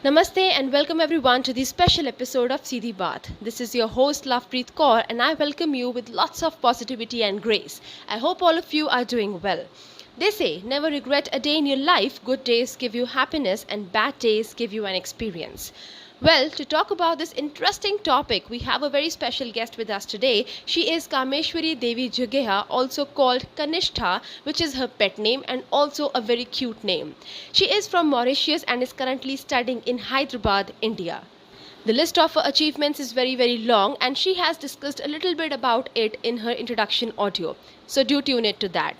Namaste and welcome everyone to the special episode of Seedhi Baat. This is your host Lovepreet Kaur and I welcome you with lots of positivity and grace. I hope all of you are doing well. They say never regret a day in your life. Good days give you happiness and bad days give you an experience. Well, to talk about this interesting topic, we have a very special guest with us today. She is Kaameshwari D Juggaiah, also called Kanishtha, which is her pet name and also a very cute name. She is from Mauritius and is currently studying in Hyderabad, India. The list of her achievements is very long and she has discussed a little bit about it in her introduction audio. So do tune it to that.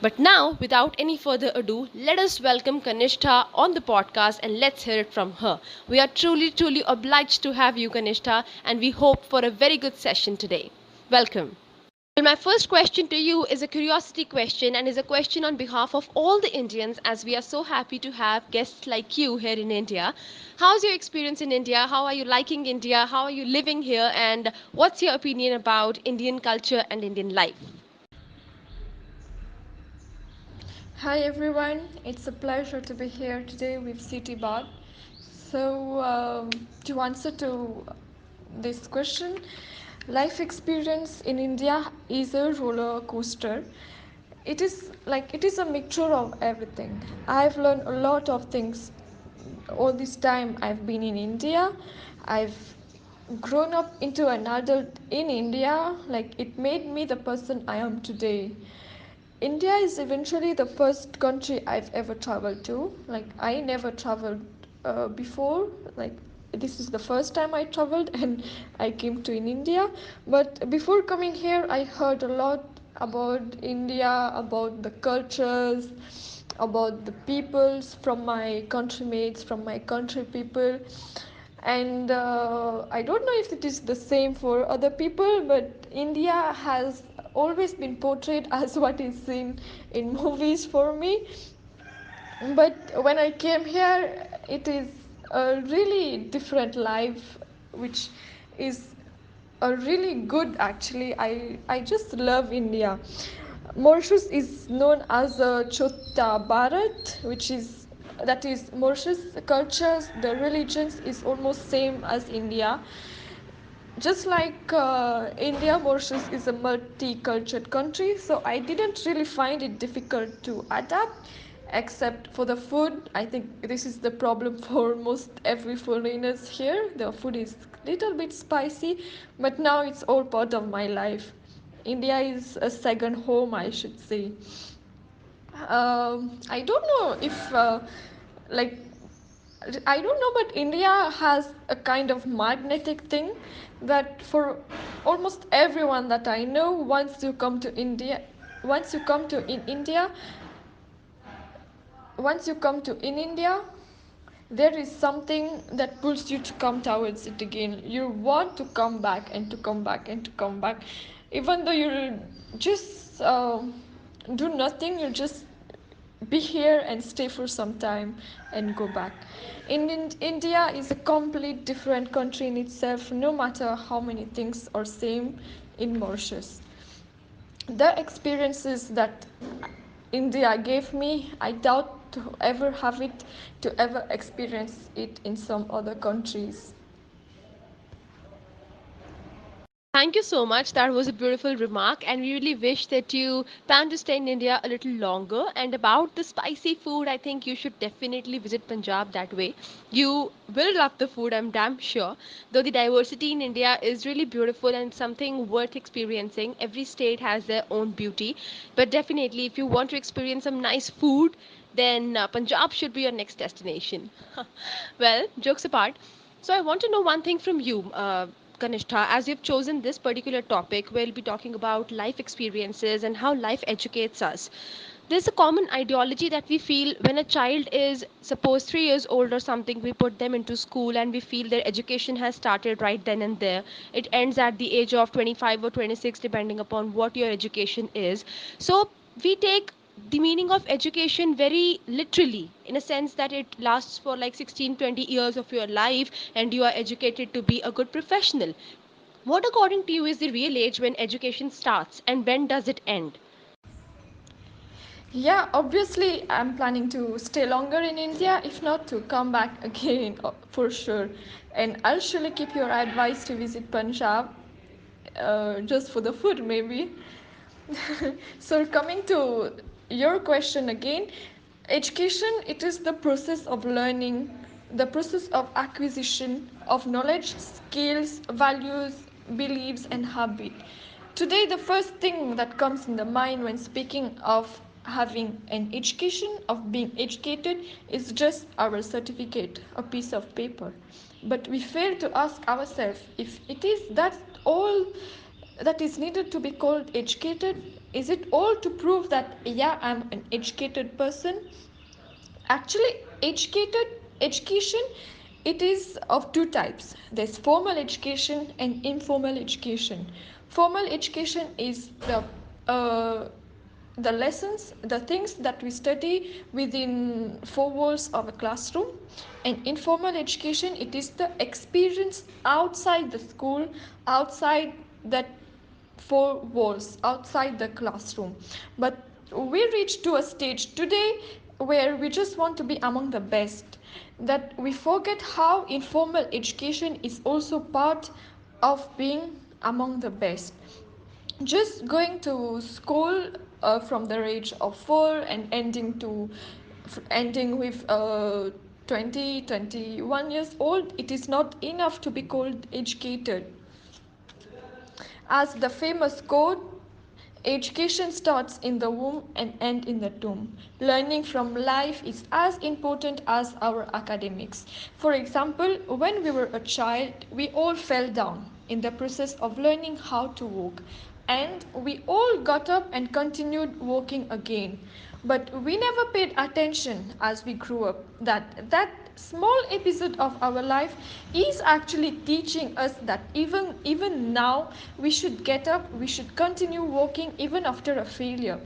But now, without any further ado, let us welcome Kanishtha on the podcast and let's hear it from her. We are truly obliged to have you, Kanishtha, and we hope for a very good session today. Welcome. Well, my first question to you is a curiosity question and is a question on behalf of all the Indians as we are so happy to have guests like you here in India. How's your experience in India? How are you liking India? How are you living here? And what's your opinion about Indian culture and Indian life? Hi everyone, it's a pleasure to be here today with City Bot. To answer to this question, life experience in India is a roller coaster. It is a mixture of everything. I've learned a lot of things all this time I've been in India. I've grown up into an adult in India. Like it made me the person I am today. India is eventually the first country I've ever traveled to. Like, I never traveled before. Like, this is the first time I traveled and I came to in India. But before coming here, I heard a lot about India, about the cultures, about the peoples from my countrymates, from my country people. And I don't know if it is the same for other people, but India has always been portrayed as what is seen in movies for me. But when I came here, it is a really different life, which is a really good actually. I just love India. Mauritius is known as Chota Bharat, which is that is Mauritius cultures, the religions is almost same as India. Just like India, Mauritius is a multicultural country, so I didn't really find it difficult to adapt, except for the food. I think this is the problem for most every foreigners here. The food is little bit spicy, but now it's all part of my life. India is a second home, I should say. I don't know if like I don't know, but India has a kind of magnetic thing that for almost everyone that I know, once you come to in India, once you come to in India, there is something that pulls you to come towards it again. You want to come back and to come back and to come back, even though you just do nothing. You just be here and stay for some time and go back. India is a complete different country in itself, no matter how many things are same in Mauritius. The experiences that India gave me, I doubt to ever have it, to ever experience it in some other countries. Thank you so much. That was a beautiful remark, and we really wish that you plan to stay in India a little longer. And about the spicy food, I think you should definitely visit Punjab that way. You will love the food, I'm damn sure. Though the diversity in India is really beautiful and something worth experiencing, every state has their own beauty. But definitely, if you want to experience some nice food, then Punjab should be your next destination. Well, jokes apart. So I want to know one thing from you, Kanishtha. As you've chosen this particular topic, we'll be talking about life experiences and how life educates us. There's a common ideology that we feel when a child is, suppose, 3 years old or something, we put them into school and we feel their education has started right then and there. It ends at the age of 25 or 26, depending upon what your education is. So we take the meaning of education very literally, in a sense that it lasts for like 16, 20 years of your life and you are educated to be a good professional. What according to you is the real age when education starts and when does it end? Yeah, obviously, I'm planning to stay longer in India, if not to come back again for sure. And I'll surely keep your advice to visit Punjab, just for the food, maybe. So, coming to your question again, education, it is the process of learning, the process of acquisition of knowledge, skills, values, beliefs, and habit. Today, the first thing that comes in the mind when speaking of having an education, of being educated, is just our certificate, a piece of paper. But we fail to ask ourselves if it is that all that is needed to be called educated. Is it all to prove that, yeah, I'm an educated person? Actually, education, it is of two types. There's formal education and informal education. Formal education is uh, the lessons, the things that we study within four walls of a classroom. And informal education, it is the experience outside the school, outside that four walls, outside the classroom. But we reach to a stage today where we just want to be among the best, that we forget how informal education is also part of being among the best. Just going to school from the age of 4 and ending with 21 years old, it is not enough to be called educated. As the famous quote, education starts in the womb and ends in the tomb. Learning from life is as important as our academics. For example, when we were a child, we all fell down in the process of learning how to walk, and we all got up and continued walking again. But we never paid attention as we grew up that small episode of our life is actually teaching us that even now we should get up, we should continue walking even after a failure.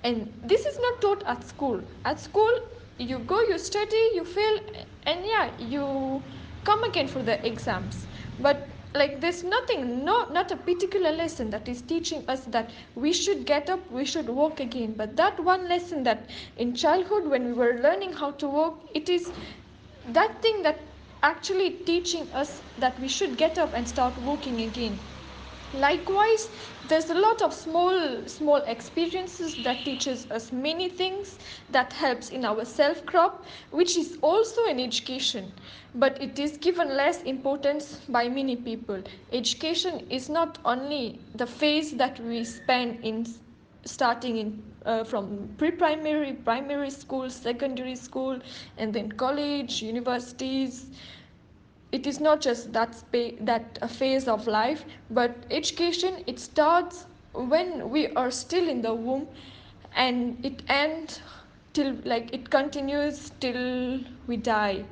And this is not taught at school. At school, you go, you study, you fail, and yeah, you come again for the exams. But like there's nothing, not a particular lesson that is teaching us that we should get up, we should walk again. But that one lesson that in childhood when we were learning how to walk, it is that thing that actually teaching us that we should get up and start walking again. Likewise, there's a lot of small experiences that teaches us many things, that helps in our self growth, which is also an education, but it is given less importance by many people. Education is not only the phase that we spend in starting in from pre-primary, primary school, secondary school, and then college, universities. It is not just that a phase of life, but education, it starts when we are still in the womb, and it ends till, like, it continues till we die.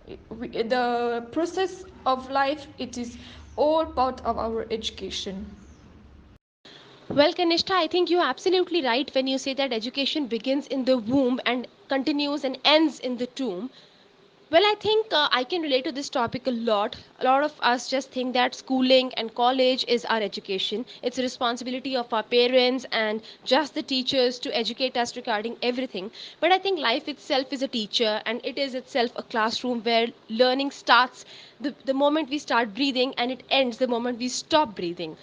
The process of life, it is all part of our education. Well, Kanishta, I think you're absolutely right when you say that education begins in the womb and continues and ends in the tomb. Well, I think I can relate to this topic a lot. A lot of us just think that schooling and college is our education. It's a responsibility of our parents and just the teachers to educate us regarding everything. But I think life itself is a teacher, and it is itself a classroom where learning starts the moment we start breathing, and it ends the moment we stop breathing.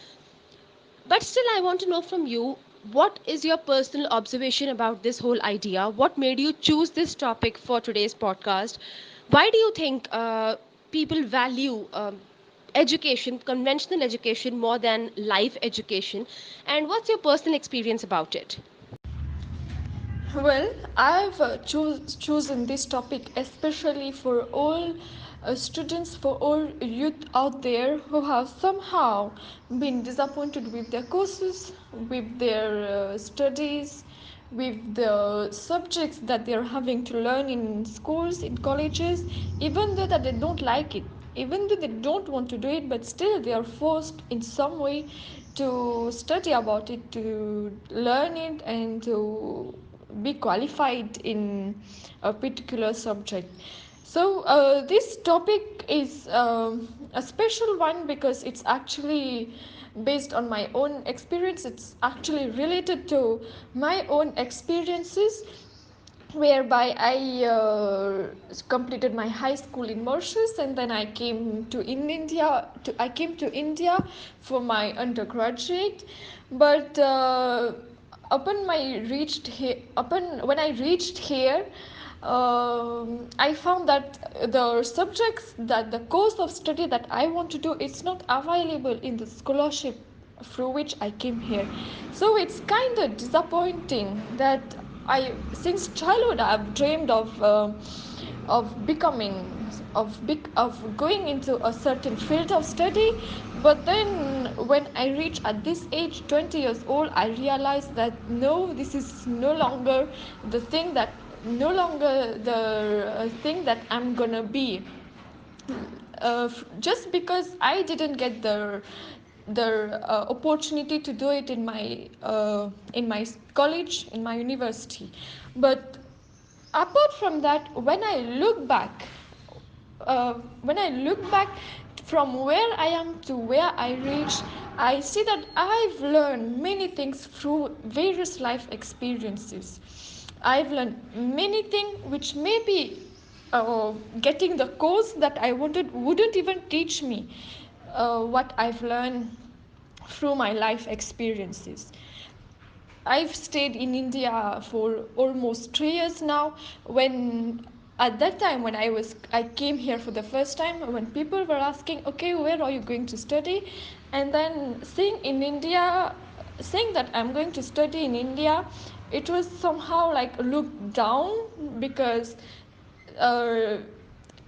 But still, I want to know from you, what is your personal observation about this whole idea? What made you choose this topic for today's podcast? Why do you think people value education, conventional education, more than life education? And what's your personal experience about it? Well, I've chosen this topic especially for all students, for all youth out there who have somehow been disappointed with their courses, with their studies, with the subjects that they're having to learn in schools, in colleges, even though that they don't like it, even though they don't want to do it, but still they are forced in some way to study about it, to learn it, and to be qualified in a particular subject. So, this topic is a special one because it's actually based on my own experience. It's actually related to my own experiences, whereby I completed my high school in Mauritius, and then I came to in India. I came to India for my undergraduate, but upon when I reached here, I found that the subjects, that the course of study that I want to do, it's not available in the scholarship through which I came here. So it's kind of disappointing that since childhood, I've dreamed of becoming, of going into a certain field of study. But then when I reach at this age, 20 years old, I realized that no, this is no longer the thing that no longer the thing that I'm gonna be. Just because I didn't get the opportunity to do it in my college, in my university. But apart from that, when I look back from where I am to where I reached, I see that I've learned many things through various life experiences. I've learned many things which maybe getting the course that I wanted wouldn't even teach me what I've learned through my life experiences. I've stayed in India for almost 3 years now. When at that time when I came here for the first time, when people were asking, okay, where are you going to study? And then saying that I'm going to study in India, it was somehow like looked down because uh,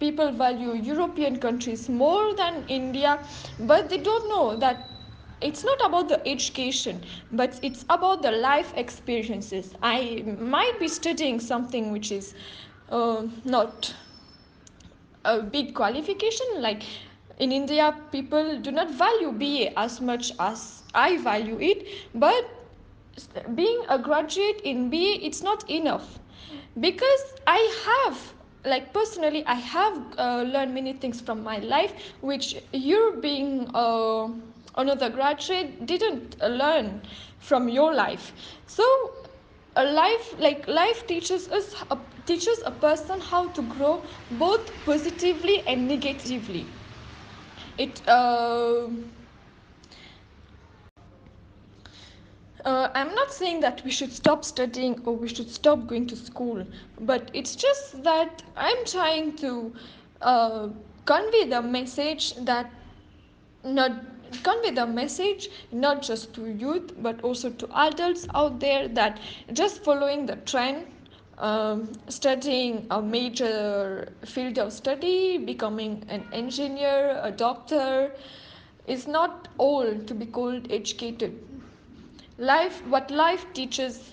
people value European countries more than India, but they don't know that it's not about the education, but it's about the life experiences. I might be studying something which is not a big qualification. Like in India, people do not value BA as much as I value it, but being a graduate in BA, it's not enough because I have, like personally, I have learned many things from my life which you being another graduate didn't learn from your life. So life teaches a person how to grow both positively and negatively. it I'm not saying that we should stop studying or we should stop going to school, but it's just that I'm trying to uh, convey the message that not convey the message not just to youth but also to adults out there, that just following the trend, studying a major field of study, becoming an engineer, a doctor, is not all to be called educated. What life teaches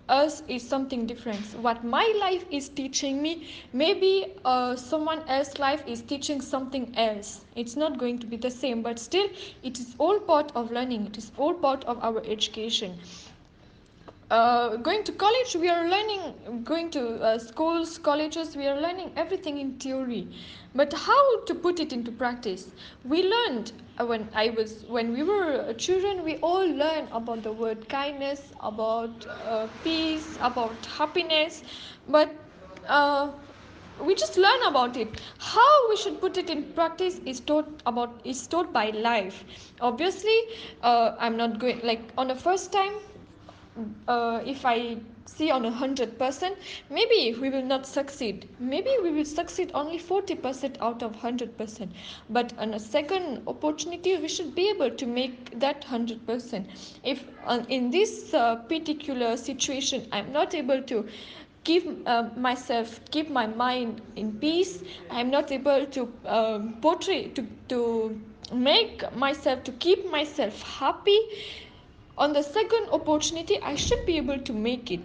us is something different. What my life is teaching me, maybe someone else's life is teaching something else. It's not going to be the same, but still it is all part of learning, it is all part of our education. Going to college, we are learning, going to schools, colleges, we are learning everything in theory, but how to put it into practice? We learned when we were children, we all learned about the word kindness, about peace, about happiness, but we just learn about it. How we should put it in practice is taught by life. Obviously, I'm not going like on the first time. If I see on 100%, maybe we will not succeed. Maybe we will succeed only 40% out of 100%. But on a second opportunity, we should be able to make that 100%. If in this particular situation, I'm not able to keep my mind in peace, I'm not able to to make myself, to keep myself happy, on the second opportunity I should be able to make it,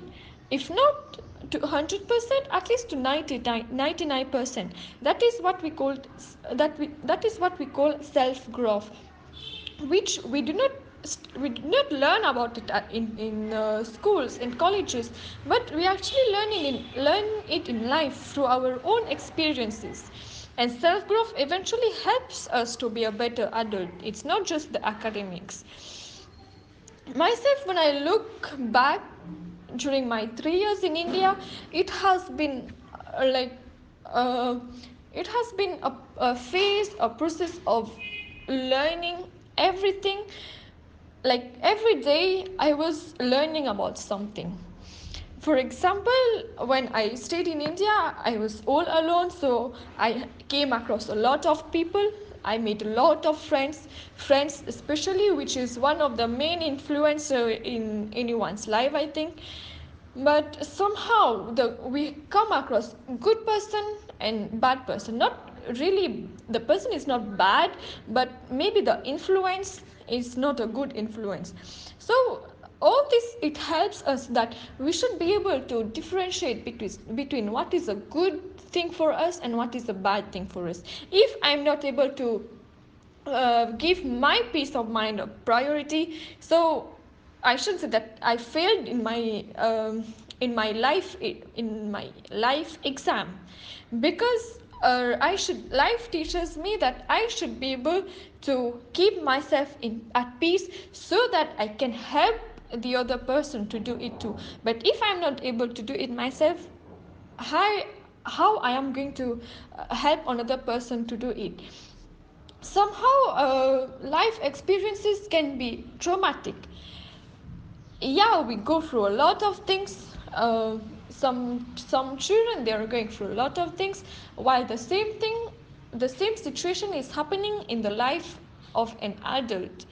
if not to 100%, at least to 99%. That is what we call that is what we call self growth, which we do not we did not learn about it in schools and colleges, but we actually learn it in life through our own experiences. And self growth eventually helps us to be a better adult. It's not just the academics. Myself, when I look back during my 3 years in India, it has been like uh, it has been a phase, a process of learning everything. Like every day I was learning about something. For example, when I stayed in India, I was all alone, so I came across a lot of people. I made a lot of friends especially, which is one of the main influencer in anyone's life, I think. But somehow we come across good person and bad person. Not really, the person is not bad, but maybe the influence is not a good influence. So all this, it helps us that we should be able to differentiate between what is a good thing for us and what is a bad thing for us. If I'm not able to give my peace of mind a priority, so I should say that I failed in my life exam, because I should life teaches me that I should be able to keep myself in at peace so that I can help the other person to do it too. But if I'm not able to do it myself, how how I am going to help another person to do it? Somehow life experiences can be traumatic. Yeah, we go through a lot of things. Some children, they are going through a lot of things, while the same situation is happening in the life of an adult.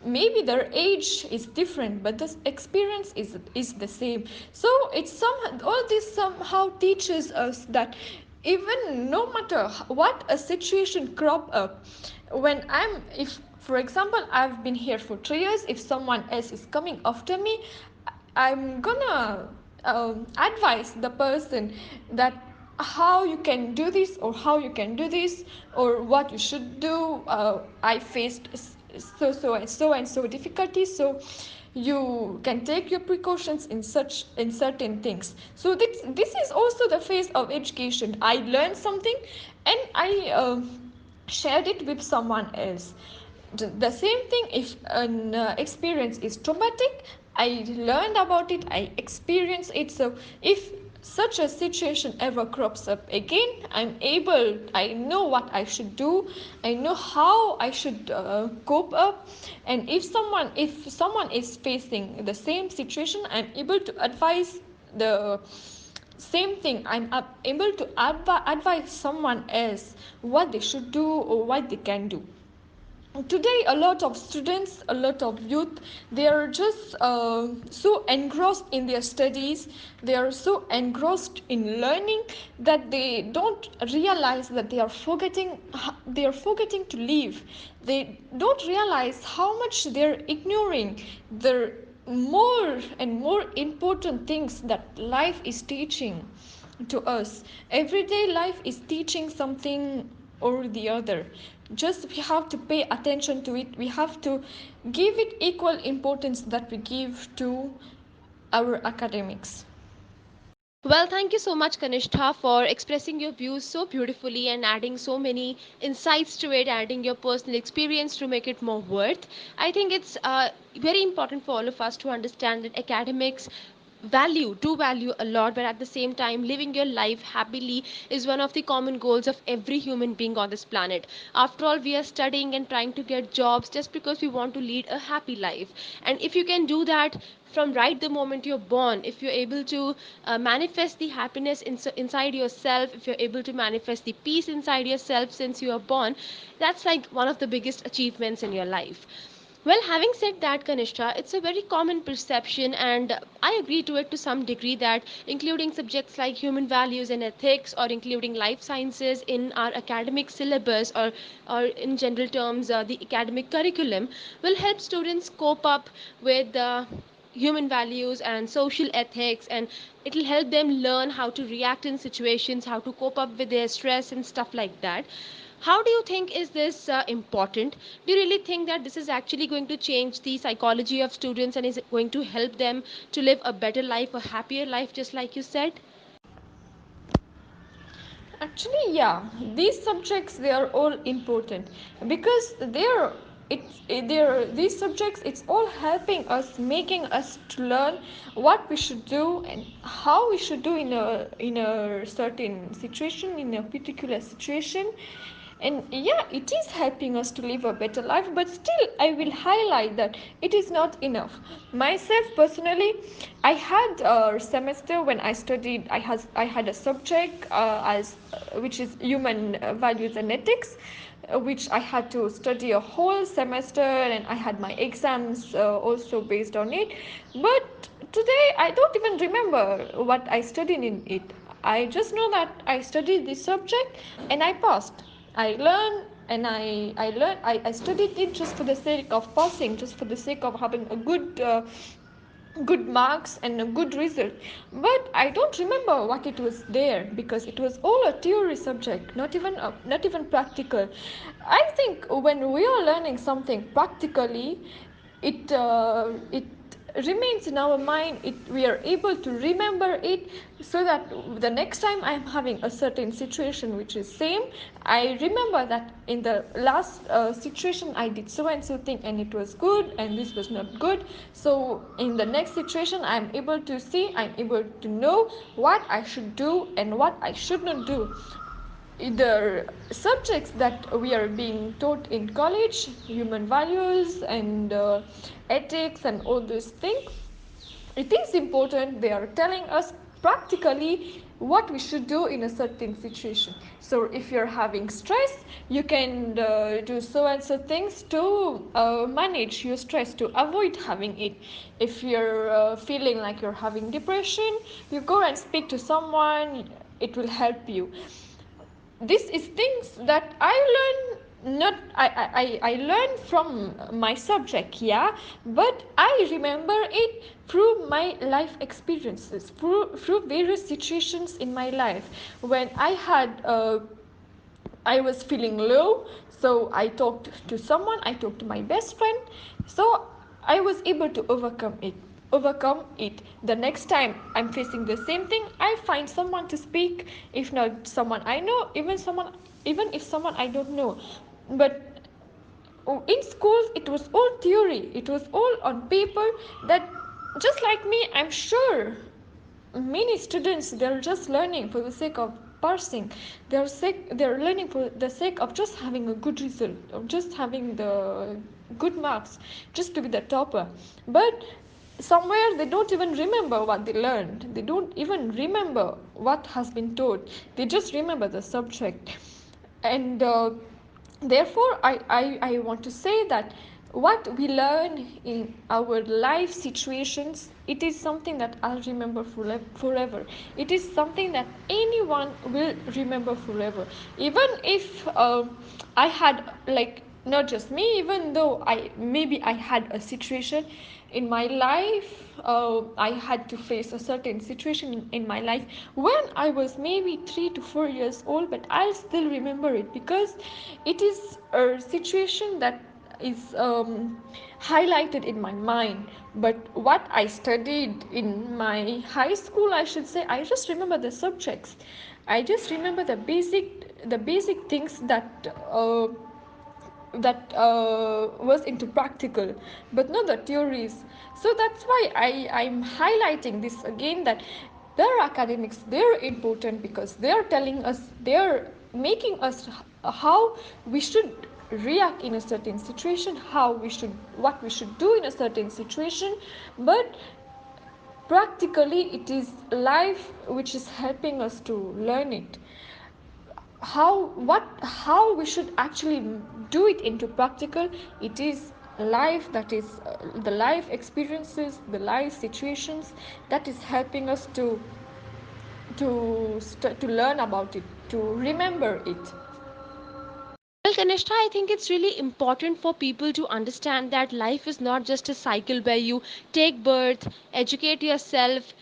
Maybe their age is different, but the experience is the same. So it's all this somehow teaches us that even no matter what a situation crop up, when I'm if for example I've been here for 3 years, if someone else is coming after me, I'm gonna advise the person that how you can do this or how you can do this or what you should do. I faced so and so difficulties, so you can take your precautions in certain things. So this is also the phase of education. I learned something and I shared it with someone else. The same thing, if an experience is traumatic, I learned about it, I experienced it. So if such a situation ever crops up again, I know what I should do, I know how I should cope up. And if someone is facing the same situation, I'm able to advise the same thing. I'm able to advise someone else what they should do or what they can do. Today, a lot of students, a lot of youth, they are just so engrossed in their studies, they are so engrossed in learning that they don't realize that they are forgetting to live. They don't realize how much they're ignoring the more and more important things that life is teaching to us. Everyday life is teaching something or the other. Just we have to pay attention to it. We have to give it equal importance that we give to our academics. Well, thank you so much, Kanishta, for expressing your views so beautifully and adding so many insights to it, adding your personal experience to make it more worth. I think it's very important for all of us to understand that academics value a lot, but at the same time living your life happily is one of the common goals of every human being on this planet. After all, we are studying and trying to get jobs just because we want to lead a happy life. And if you can do that from right the moment you're born, if you're able to manifest the happiness inside yourself, if you're able to manifest the peace inside yourself since you are born, that's like one of the biggest achievements in your life. Well, having said that, Kanishta, it's a very common perception, and I agree to it to some degree that including subjects like human values and ethics, or including life sciences in our academic syllabus, or in general terms, the academic curriculum, will help students cope up with human values and social ethics, and it'll help them learn how to react in situations, how to cope up with their stress and stuff like that. How do you think is this important? Do you really think that this is actually going to change the psychology of students and is going to help them to live a better life, a happier life, just like you said? Actually, yeah, these subjects they are all important because these subjects it's all helping us, making us to learn what we should do and how we should do in a certain situation, in a particular situation. And yeah, it is helping us to live a better life, but still I will highlight that it is not enough. Myself personally, I had a semester when I studied, I had a subject as which is human values and ethics, which I had to study a whole semester, and I had my exams also based on it. But today I don't even remember what I studied in it. I just know that I studied this subject and I passed. I learned and I studied it just for the sake of passing, just for the sake of having a good marks and a good result. But I don't remember what it was there because it was all a theory subject, not even practical. I think when we are learning something practically, it remains in our mind. We are able to remember it, so that the next time I'm having a certain situation which is same, I remember that in the last situation I did so and so thing and it was good and this was not good. So in the next situation I'm able to see, I'm able to know what I should do and what I should not do. The subjects that we are being taught in college, human values and ethics and all these things, it is important. They are telling us practically what we should do in a certain situation. So if you're having stress, you can do so and so things to manage your stress, to avoid having it. If you're feeling like you're having depression, you go and speak to someone, it will help you. This is things that I learn, not I learn from my subject, yeah, but I remember it through my life experiences, through various situations in my life when I was feeling low, so I talked to someone, I talked to my best friend, so I was able to overcome it. The next time I'm facing the same thing, I find someone to speak, if not someone I know, even if someone I don't know. But in schools it was all theory, it was all on paper, that just like me, I'm sure many students, they're just learning for the sake of parsing, they're learning for the sake of just having a good result, of just having the good marks, just to be the topper. But somewhere they don't even remember what they learned, they don't even remember what has been taught, they just remember the subject. And therefore I want to say that what we learn in our life situations, it is something that I'll remember forever. It is something that anyone will remember forever. Even if I had, like, not just me, even though I had a situation in my life, I had to face a certain situation in my life when I was maybe 3 to 4 years old, but I'll still remember it because it is a situation that is highlighted in my mind. But what I studied in my high school, I should say, I just remember the subjects. I just remember the basic things that was into practical, but not the theories. So that's why I'm highlighting this again, that their academics, they're important because they're telling us, they're making us how we should react in a certain situation, what we should do in a certain situation. But practically it is life which is helping us to learn it, how we should actually do it into practical. It is life, that is the life experiences, the life situations, that is helping us to learn about it, to remember it. Well, Kanishka, I think it's really important for people to understand that life is not just a cycle where you take birth, educate yourself,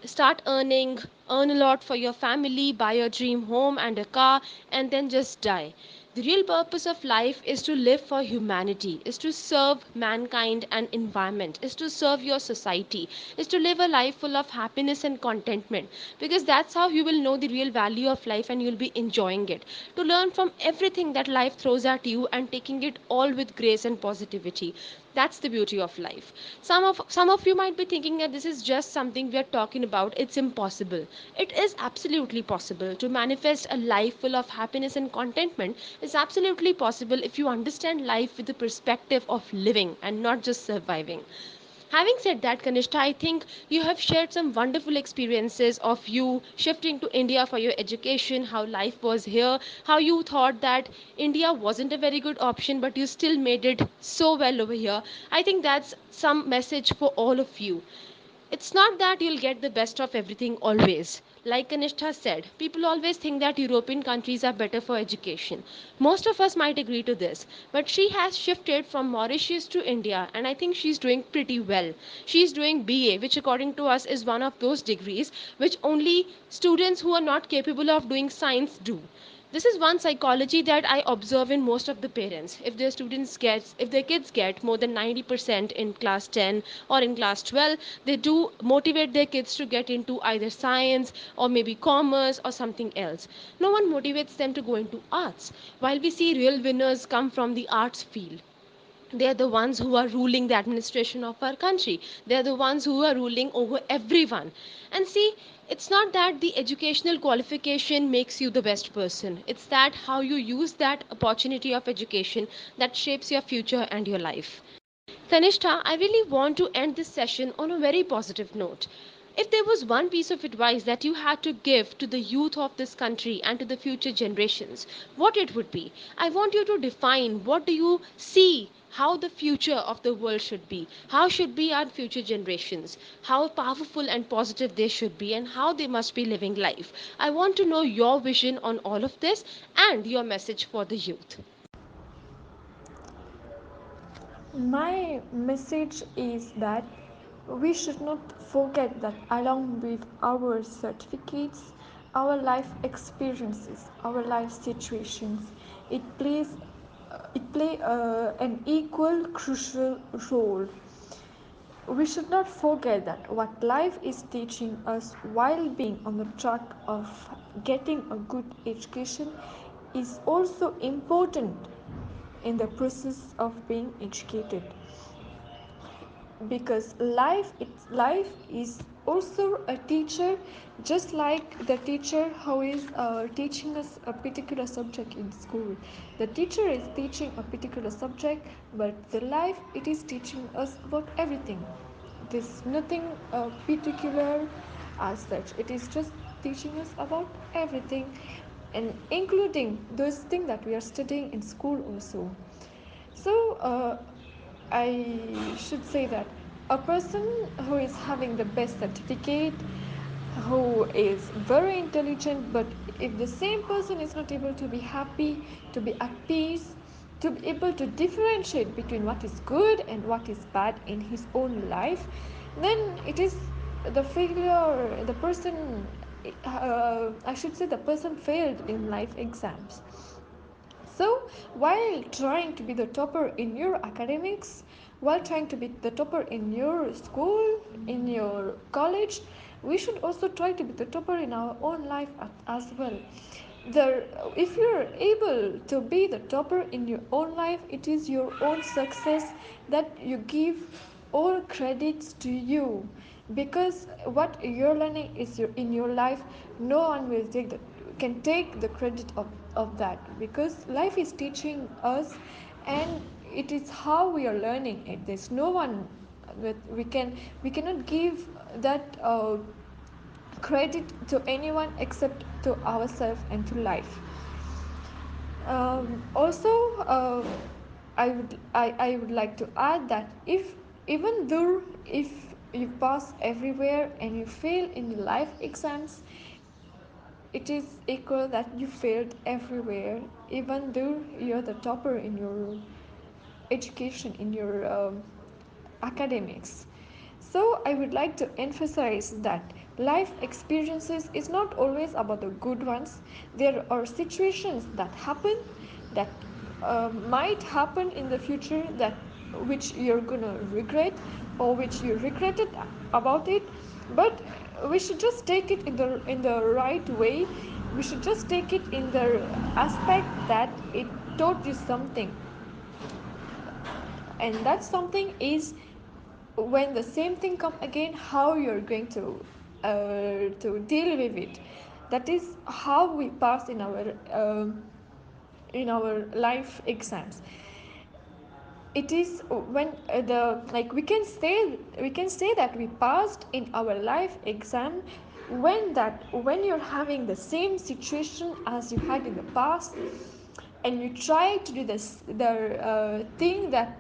start earning, earn a lot for your family, buy your dream home and a car, and then just die. The real purpose of life is to live for humanity, is to serve mankind and environment, is to serve your society, is to live a life full of happiness and contentment, because that's how you will know the real value of life and you'll be enjoying it. To learn from everything that life throws at you and taking it all with grace and positivity. That's the beauty of life. Some of you might be thinking that this is just something we are talking about. It's impossible. It is absolutely possible to manifest a life full of happiness and contentment. It's absolutely possible if you understand life with the perspective of living and not just surviving. Having said that, Kanishta, I think you have shared some wonderful experiences of you shifting to India for your education, how life was here, how you thought that India wasn't a very good option, but you still made it so well over here. I think that's some message for all of you. It's not that you'll get the best of everything always. Like Kanishta said, people always think that European countries are better for education. Most of us might agree to this, but she has shifted from Mauritius to India, and I think she's doing pretty well. She's doing BA, which according to us is one of those degrees which only students who are not capable of doing science do. This is one psychology that I observe in most of the parents. If their kids get more than 90% in class 10 or in class 12, they do motivate their kids to get into either science or maybe commerce or something else. No one motivates them to go into arts. While we see real winners come from the arts field, they are the ones who are ruling the administration of our country. They are the ones who are ruling over everyone. And see, it's not that the educational qualification makes you the best person. It's that how you use that opportunity of education that shapes your future and your life. Kanishta, I really want to end this session on a very positive note. If there was one piece of advice that you had to give to the youth of this country and to the future generations, what it would be? I want you to define what do you see how the future of the world should be. How should be our future generations? How powerful and positive they should be and how they must be living life. I want to know your vision on all of this and your message for the youth. My message is that we should not forget that along with our certificates, our life experiences, our life situations, it plays it play an equal crucial role. We should not forget that what life is teaching us while being on the track of getting a good education is also important in the process of being educated, because life is also a teacher, just like the teacher who is teaching us a particular subject in school. The teacher is teaching a particular subject, but the life, it is teaching us about everything. There's nothing particular as such. It is just teaching us about everything, and including those things that we are studying in school also. So I should say that a person who is having the best certificate, who is very intelligent, but if the same person is not able to be happy, to be at peace, to be able to differentiate between what is good and what is bad in his own life, then it is the failure, the person, I should say, the person failed in life exams. So, while trying to be the topper in your academics, while trying to be the topper in your school, in your college, we should also try to be the topper in our own life as well. The, if you're able to be the topper in your own life, it is your own success that you give all credits to you, because what you're learning is in your life. No one will can take the credit of that, because life is teaching us, and it is how we are learning it. There's no one that we cannot give that credit to anyone except to ourselves and to life. Also, I would like to add that if, even though if you pass everywhere and you fail in the life exams, it is equal that you failed everywhere, even though you're the topper in your education, in your academics. So I would like to emphasize that life experiences is not always about the good ones. There are situations that happen that might happen in the future, that which you're gonna regret, or which you regretted about it. But we should just take it in the right way. We should just take it in the aspect that it taught you something, and that something is, when the same thing come again, how you're going to deal with it. That is how we pass in our life exams. It is when the like we can say that we passed in our life exam, when you're having the same situation as you had in the past, and you try to do the thing that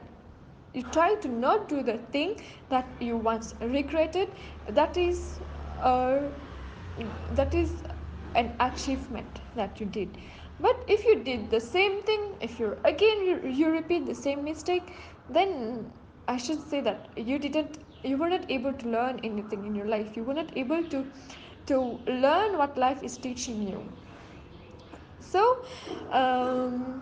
you try to not do the thing that you once regretted. That is uh, that is an achievement that you did. But if you did the same thing, if you repeat the same mistake, then I should say that you were not able to learn anything in your life. You were not able to learn what life is teaching you. So um,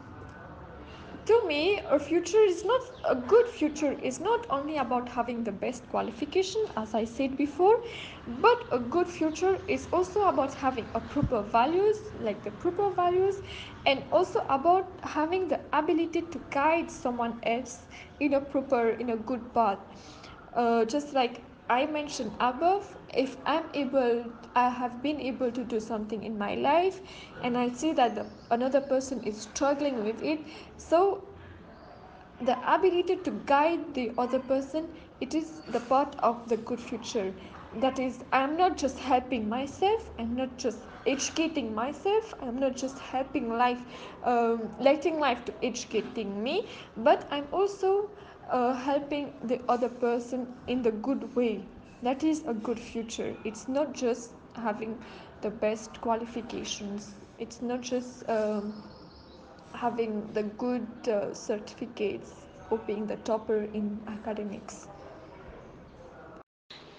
to me, a future is not a good future is not only about having the best qualification, as I said before, but a good future is also about having a proper values, like the proper values, and also about having the ability to guide someone else in a good path. Just like I mentioned above, if I have been able to do something in my life, and I see that another person is struggling with it, so the ability to guide the other person, it is the part of the good future. That is, I'm not just helping myself, I'm not just educating myself, I'm not just helping life, letting life to educating me, but I'm also helping the other person in the good way. That is a good future. It's not just having the best qualifications, it's not just having the good certificates or being the topper in academics.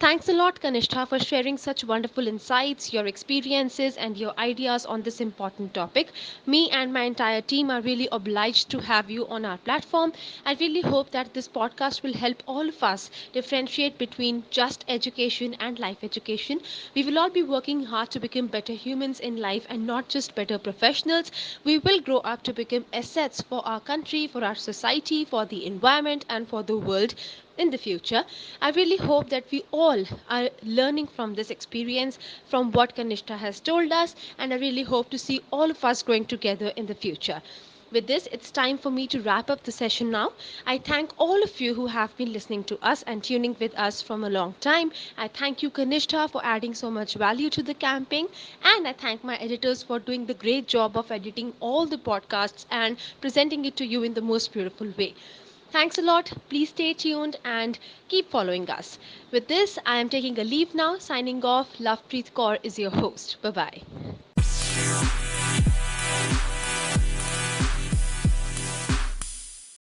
Thanks a lot, Kanishta, for sharing such wonderful insights, your experiences, and your ideas on this important topic. Me and my entire team are really obliged to have you on our platform. I really hope that this podcast will help all of us differentiate between just education and life education. We will all be working hard to become better humans in life and not just better professionals. We will grow up to become assets for our country, for our society, for the environment, and for the world in the future. I really hope that we all are learning from this experience, from what Kanishta has told us, and I really hope to see all of us growing together in the future. With this, it's time for me to wrap up the session now. I thank all of you who have been listening to us and tuning with us from a long time. I thank you, Kanishta, for adding so much value to the campaign. And I thank my editors for doing the great job of editing all the podcasts and presenting it to you in the most beautiful way. Thanks a lot. Please stay tuned and keep following us. With this, I am taking a leave now. Signing off. Lovepreet Kaur is your host. Bye bye.